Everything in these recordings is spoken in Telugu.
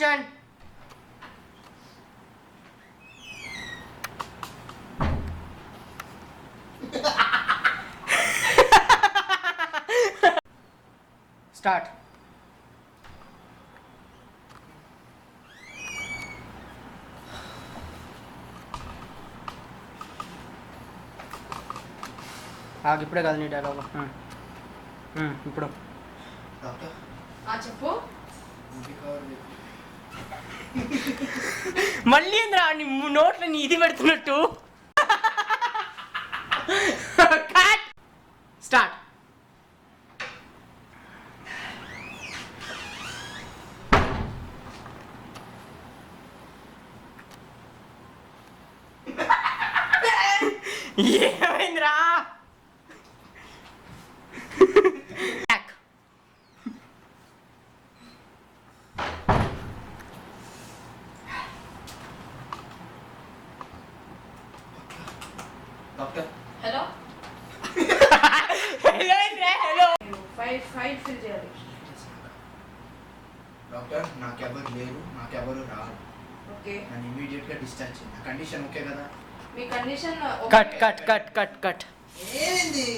యాక్షన్. స్టార్ట్. ఇప్పుడే కాదు నీ డైలాగ్. ఇప్పుడు చెప్పు. మళ్ళీ ఏంద్రా నీ నోట్లో నీ ఇది పెడుతున్నట్టు. స్టార్ట్. ఏమైందిరా? डॉक्टर हेलो హలో ఏంద్రా? హలో. ఫైల్ ఫిల్ చేయాలి. डॉक्टर నాకెవరు లేరు, నాకెవరు రారు. ఓకే. నేను ఇమీడియట్ గా డిశ్చార్జ్ చేయండి. నా కండిషన్ ఓకే కదా? మీ condition cut cut cut cut cut. ఏంది?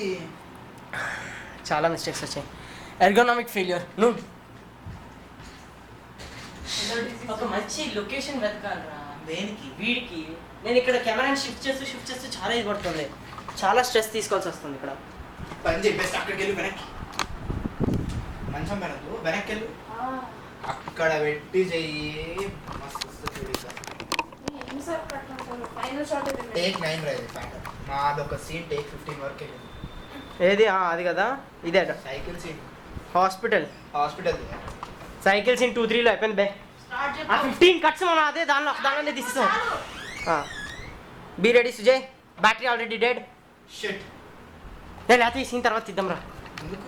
చాలా మిస్టేక్స్ వచ్చాయి. Ergonomic failure. నువ్వు ఒక మంచి లొకేషన్ వెతకాలరా. దేనికి? వీడికి నేను ఇక్కడ కెమెరాని షిఫ్ట్ చేస్తూ చాలా ఇది పడుతుంది. చాలా స్ట్రెస్ తీసుకోవాల్సి వస్తుంది ఇక్కడ. పని చెప్పేసి అక్కడికి వెళ్ళి వెనక్కి మంచం వెనక్కు వెనక్కి వెళ్ళు. అక్కడ పెట్టి చెయ్యి. మస్తు వస్తుంది చూడు ఇక. Final shot take 9 rise pattern. మాదొక సీన్ టేక్ 15 వరకు వెళ్ళింది. ఏది? అది కదా, ఇదే cycle scene hospital. Hospital cycle scene 2-3లో అయిపోయింది బే. ఆ 15 కట్స్ మనం అదే దానిలోనే తీసేసాం. Be ready Sujay. Battery already dead. Shit. లేకపోతే ఈ సీన్ తర్వాత తీద్దాం రా. ఎందుకు?